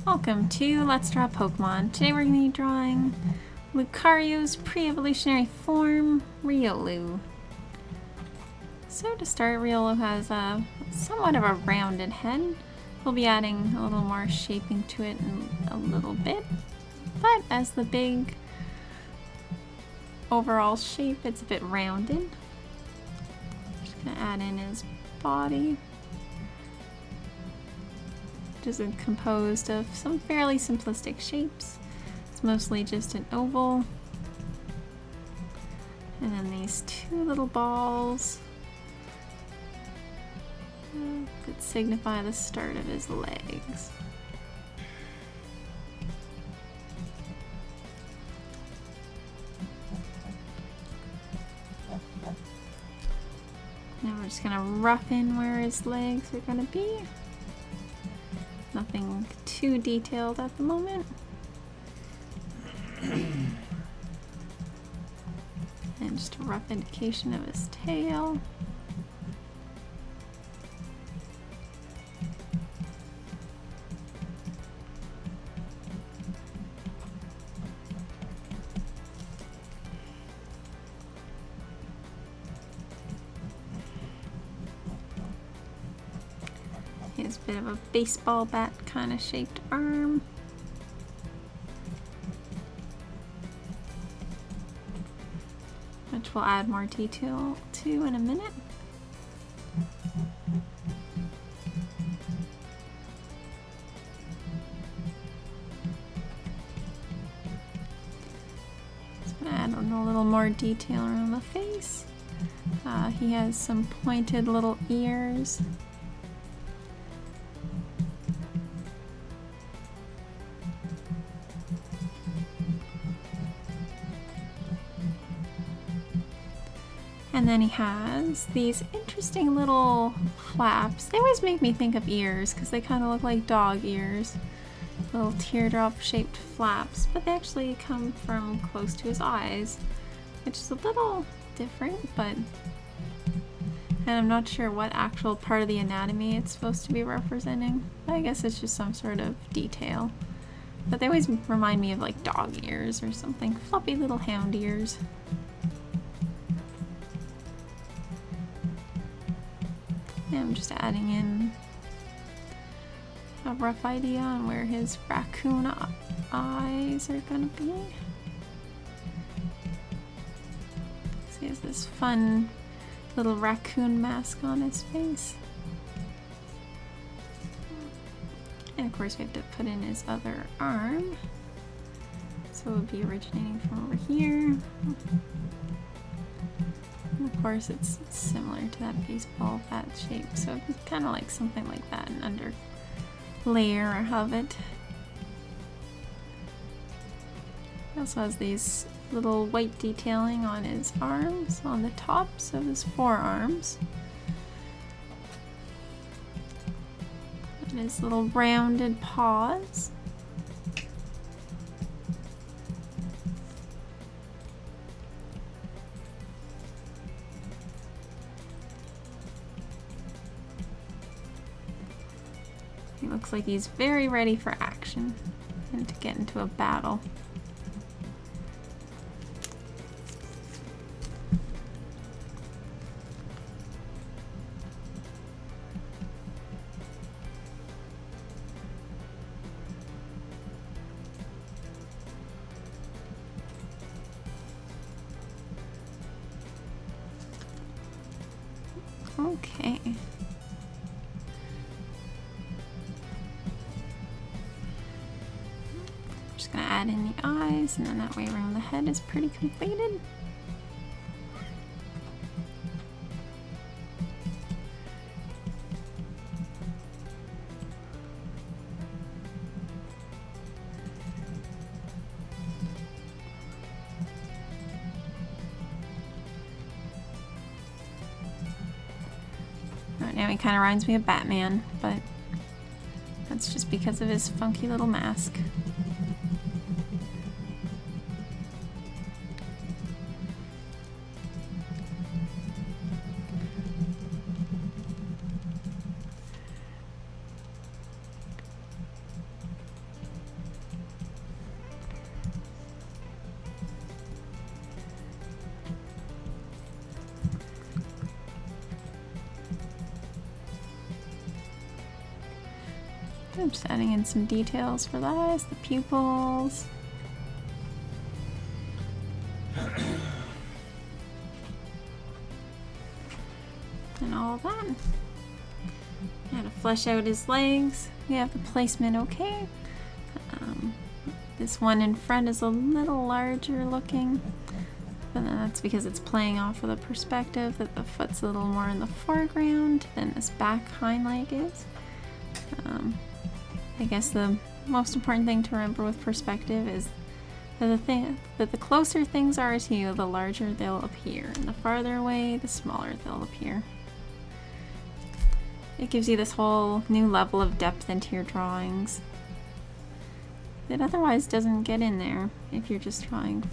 Welcome to Let's Draw Pokemon. Today we're going to be drawing Lucario's pre-evolutionary form, Riolu. So to start, Riolu has somewhat of a rounded head. We'll be adding a little more shaping to it in a little bit. But as the big overall shape, it's a bit rounded. Just going to add in his body, which is composed of some fairly simplistic shapes. It's mostly just an oval. And then these two little balls that signify the start of his legs. Now we're just gonna rough in where his legs are gonna be. Nothing too detailed at the moment. And just a rough indication of his tail. He has a bit of a baseball bat kind of shaped arm. Which we'll add more detail to in a minute. Just gonna add on a little more detail around the face. He has some pointed little ears. And then he has these interesting little flaps. They always make me think of ears because they kind of look like dog ears. Little teardrop shaped flaps, but they actually come from close to his eyes, which is a little different, but and I'm not sure what actual part of the anatomy it's supposed to be representing. But I guess it's just some sort of detail. But they always remind me of like dog ears or something. Floppy little hound ears. I'm just adding in a rough idea on where his raccoon eyes are gonna be. So he has this fun little raccoon mask on his face. And of course we have to put in his other arm. So it would be originating from over here. And of course it's similar to that baseball bat shape, so it's kind of like something like that, an under layer of it. He also has these little white detailing on his arms, on the tops of his forearms. And his little rounded paws. He looks like he's very ready for action and to get into a battle. Okay. Just gonna add in the eyes, and then that way around the head is pretty completed. Right now he kind of reminds me of Batman, but that's just because of his funky little mask. I'm just adding in some details for the eyes, the pupils. And all that. Now to flesh out his legs, we have the placement okay. This one in front is a little larger looking, but that's because it's playing off of the perspective that the foot's a little more in the foreground than this back hind leg is. I guess the most important thing to remember with perspective is that the closer things are to you, the larger they'll appear, and the farther away, the smaller they'll appear. It gives you this whole new level of depth into your drawings that otherwise doesn't get in there if you're just drawing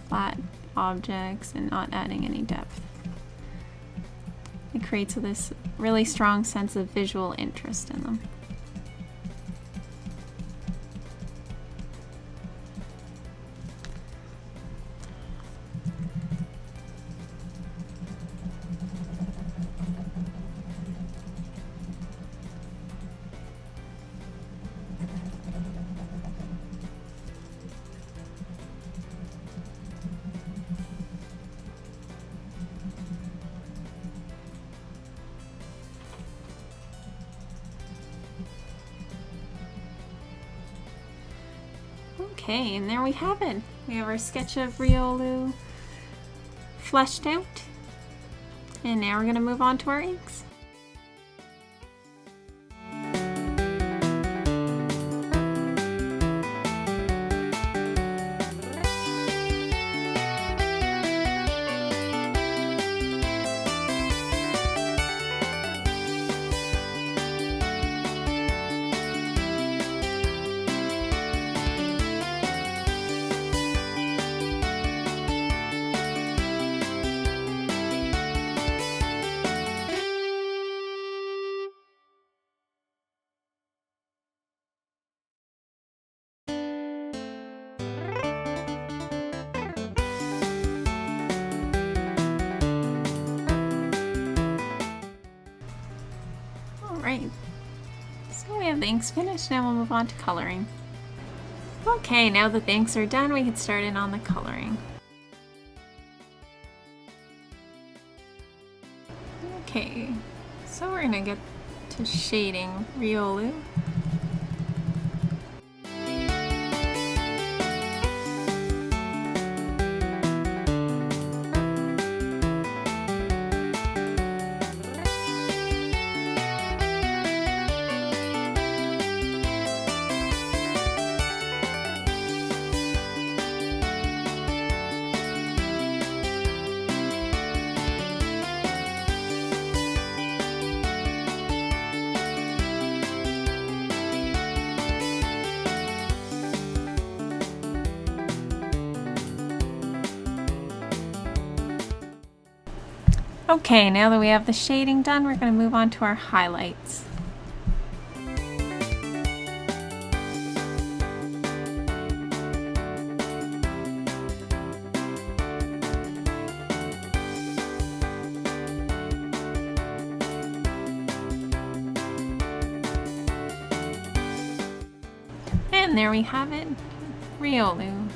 flat objects and not adding any depth. It creates this really strong sense of visual interest in them. Okay, and there we have it. We have our sketch of Riolu fleshed out. And now we're going to move on to our inks. Alright, so we have the inks finished, now we'll move on to coloring. Okay, now that the inks are done, we can start in on the coloring. Okay, so we're gonna get to shading Riolu. Okay, now that we have the shading done, we're going to move on to our highlights. And there we have it, Riolu.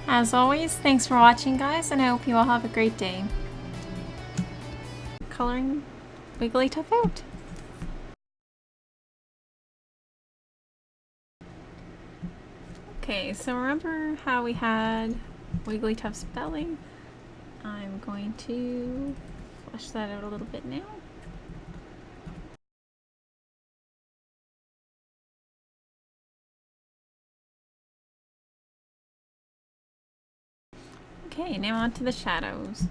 As always, thanks for watching, guys, and I hope you all have a great day. Coloring Wigglytuff out. Okay, so remember how we had Wigglytuff's belly? I'm going to flesh that out a little bit now. Okay, now on to the shadows.